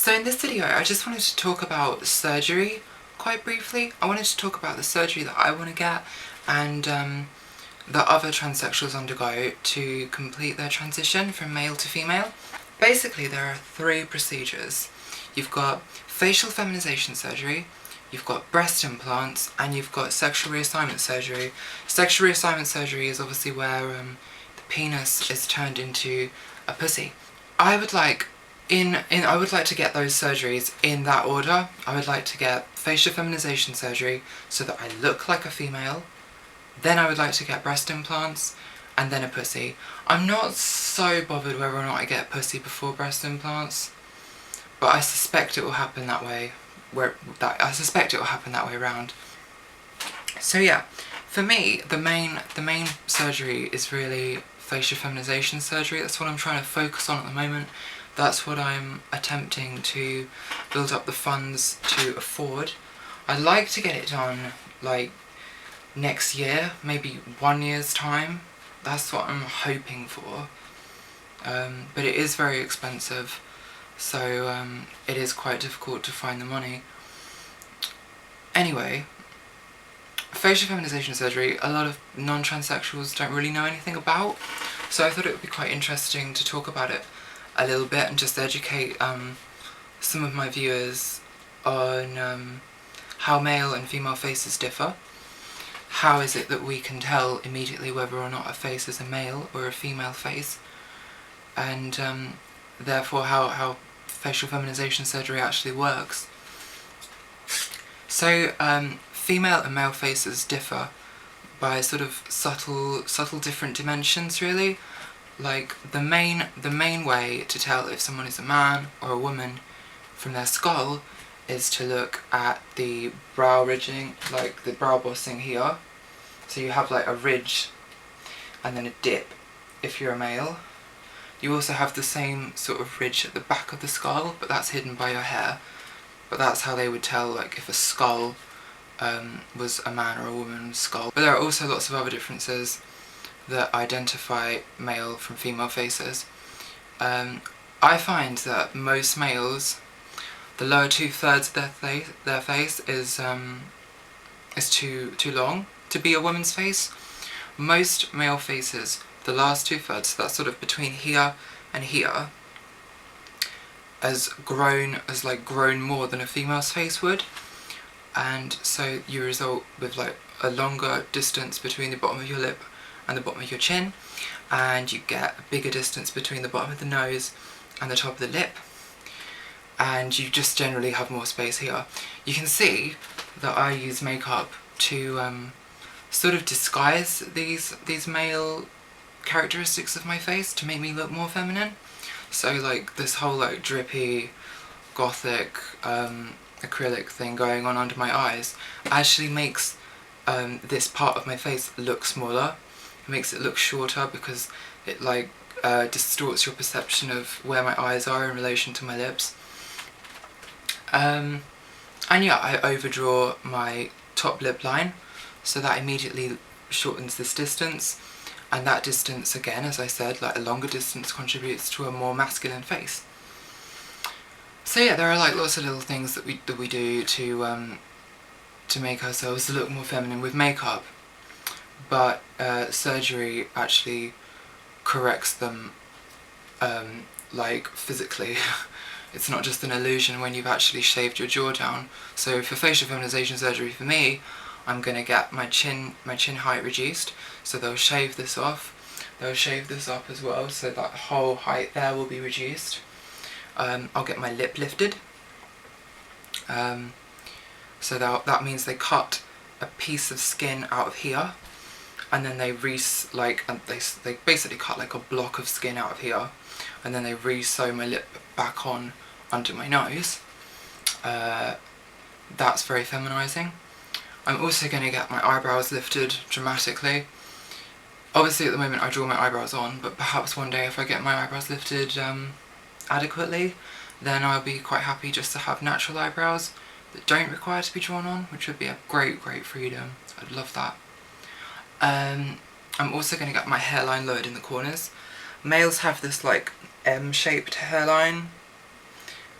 So in this video I just wanted to talk about surgery quite briefly. I wanted to talk about the surgery that I want to get and that other transsexuals undergo to complete their transition from male to female. Basically there are three procedures. You've got facial feminization surgery, you've got breast implants, and you've got sexual reassignment surgery. Sexual reassignment surgery is obviously where the penis is turned into a pussy. I would like to get those surgeries in that order. I would like to get facial feminization surgery so that I look like a female. Then I would like to get breast implants and then a pussy. I'm not so bothered whether or not I get a pussy before breast implants, but I suspect it will happen that way. I suspect it will happen that way around. So yeah, for me, the main surgery is really facial feminization surgery. That's what I'm trying to focus on at the moment. That's what I'm attempting to build up the funds to afford. I'd like to get it done like next year, maybe 1 year's time. That's what I'm hoping for. But it is very expensive, so it is quite difficult to find the money. Anyway, facial feminization surgery, a lot of non-transsexuals don't really know anything about, so I thought it would be quite interesting to talk about it a little bit and just educate some of my viewers on how male and female faces differ. How is it that we can tell immediately whether or not a face is a male or a female face, and therefore how facial feminization surgery actually works. So female and male faces differ by sort of subtle different dimensions, really. Like the main way to tell if someone is a man or a woman from their skull is to look at the brow ridging, like the brow bossing here. So you have like a ridge and then a dip if you're a male. You also have the same sort of ridge at the back of the skull, but that's hidden by your hair. But that's how they would tell like if a skull was a man or a woman's skull. But there are also lots of other differences that identify male from female faces. I find that most males, the lower 2/3 of their face is too long to be a woman's face. Most male faces, the last 2/3, so that's sort of between here and here, has grown more than a female's face would, and so you result with like a longer distance between the bottom of your lip and the bottom of your chin, and you get a bigger distance between the bottom of the nose and the top of the lip, and you just generally have more space here. You can see that I use makeup to sort of disguise these male characteristics of my face to make me look more feminine. So like this whole like drippy, gothic, acrylic thing going on under my eyes actually makes this part of my face look smaller. It makes it look shorter because it like distorts your perception of where my eyes are in relation to my lips. And yeah, I overdraw my top lip line, so that immediately shortens this distance, and that distance, again, as I said, like a longer distance contributes to a more masculine face. So yeah, there are like lots of little things that we do to make ourselves look more feminine with makeup, but surgery actually corrects them like physically. It's not just an illusion when you've actually shaved your jaw down. So for facial feminization surgery, for me, I'm going to get my chin height reduced, so they'll shave this off. They'll shave this up as well, so that whole height there will be reduced. I'll get my lip lifted. So that means they cut a piece of skin out of here, and then they they basically cut like a block of skin out of here, and then they re-sew my lip back on under my nose. That's very feminizing. I'm also going to get my eyebrows lifted dramatically. Obviously at the moment I draw my eyebrows on, but perhaps one day if I get my eyebrows lifted adequately, then I'll be quite happy just to have natural eyebrows that don't require to be drawn on, which would be a great freedom. I'd love that. I'm also going to get my hairline lowered in the corners. Males have this like M-shaped hairline,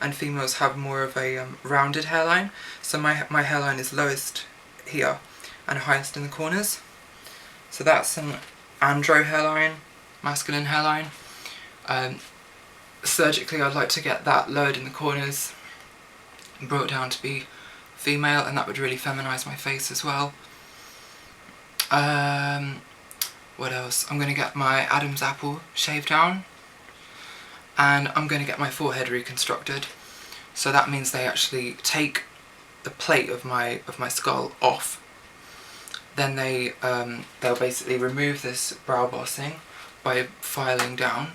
and females have more of a rounded hairline. So my hairline is lowest here and highest in the corners. So that's an andro hairline, masculine hairline. Surgically I'd like to get that lowered in the corners and brought down to be female, and that would really feminise my face as well. What else? I'm going to get my Adam's apple shaved down, and I'm going to get my forehead reconstructed. So that means they actually take the plate of my skull off. Then they'll basically remove this brow bossing by filing down,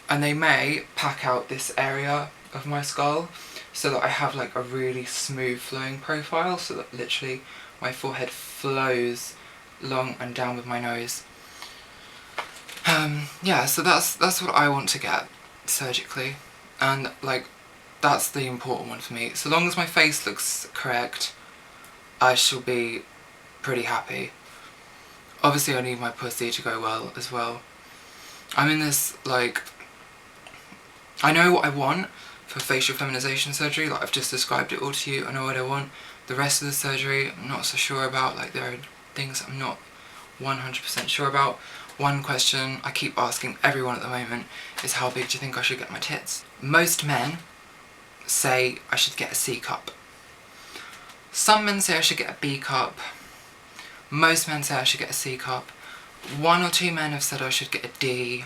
and they may pack out this area of my skull so that I have like a really smooth flowing profile, so that literally my forehead flows long and down with my nose. Yeah, so that's what I want to get surgically, and like that's the important one for me. So long as my face looks correct, I shall be pretty happy. Obviously I need my pussy to go well as well. I'm in this, like, I know what I want for facial feminization surgery, like I've just described it all to you. I know what I want. The rest of the surgery I'm not so sure about, like there are things I'm not 100% sure about. One question I keep asking everyone at the moment is, how big do you think I should get my tits? Most men say I should get a C cup. Some men say I should get a B cup. Most men say I should get a C cup. 1 or 2 men have said I should get a D.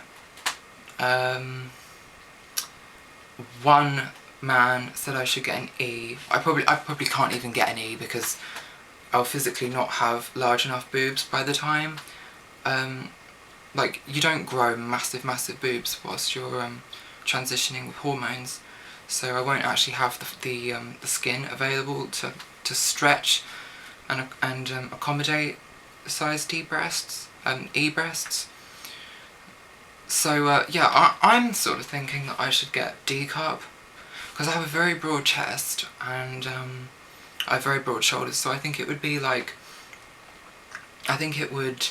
One man said I should get an E. I probably can't even get an E because I'll physically not have large enough boobs by the time. Like, you don't grow massive boobs whilst you're transitioning with hormones, so I won't actually have the skin available to stretch and accommodate size D breasts, E breasts. So yeah, I'm sort of thinking that I should get D cup, because I have a very broad chest and I have very broad shoulders, so I think it would be like, I think it would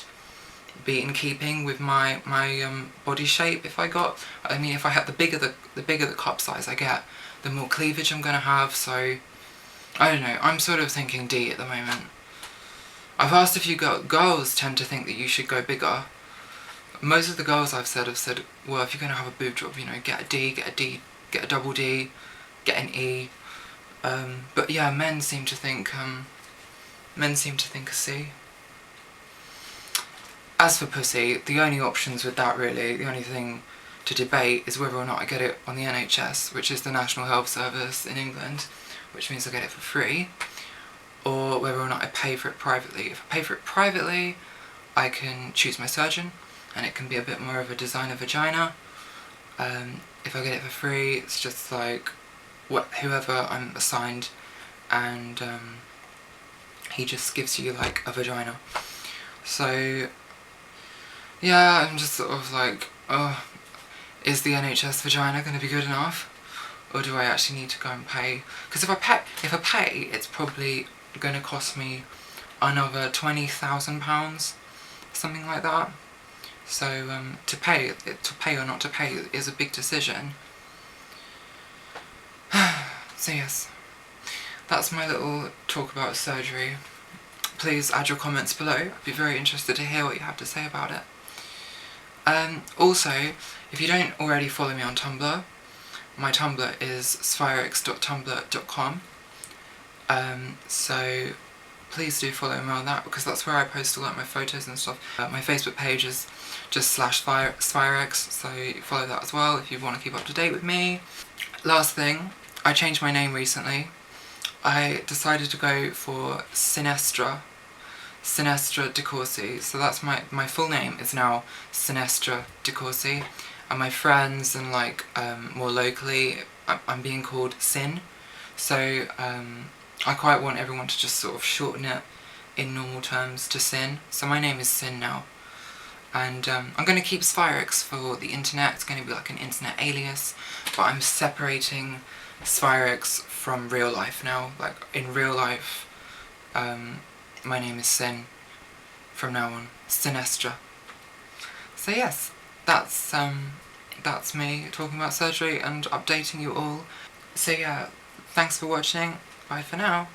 be in keeping with my body shape if I got, I mean if I had the bigger the cup size I get, the more cleavage I'm gonna have, so I don't know, I'm sort of thinking D at the moment. I've asked a few girls tend to think that you should go bigger. Most of the girls I've said have said, well, if you're going to have a boob job, you know, get a D, get a double D, get an E. But yeah, men seem to think a C. As for pussy, the only options with that really, the only thing to debate is whether or not I get it on the NHS, which is the National Health Service in England, which means I get it for free, or whether or not I pay for it privately. If I pay for it privately, I can choose my surgeon, and it can be a bit more of a designer vagina. If I get it for free, it's just like whoever I'm assigned, and he just gives you like a vagina. So yeah, I'm just sort of like, oh, is the NHS vagina going to be good enough, or do I actually need to go and pay? Because if I pay, it's probably going to cost me another £20,000, something like that. So to pay or not to pay is a big decision. So yes, that's my little talk about surgery. Please add your comments below. I'd be very interested to hear what you have to say about it. Also, if you don't already follow me on Tumblr, my Tumblr is sphirex.tumblr.com. So please do follow me on that, because that's where I post all like my photos and stuff. My Facebook page is just /Sphirex, so follow that as well if you want to keep up to date with me. Last thing, I changed my name recently. I decided to go for Synestra De Courcy. So that's my full name is now Synestra De Courcy, and my friends and like more locally I'm being called Sin. So I quite want everyone to just sort of shorten it in normal terms to Sin. So my name is Sin now. And I'm going to keep Sphirex for the internet. It's going to be like an internet alias, but I'm separating Sphirex from real life now. Like in real life, my name is Sin from now on. Synestra. So yes, that's me talking about surgery and updating you all. So yeah, thanks for watching. Bye for now.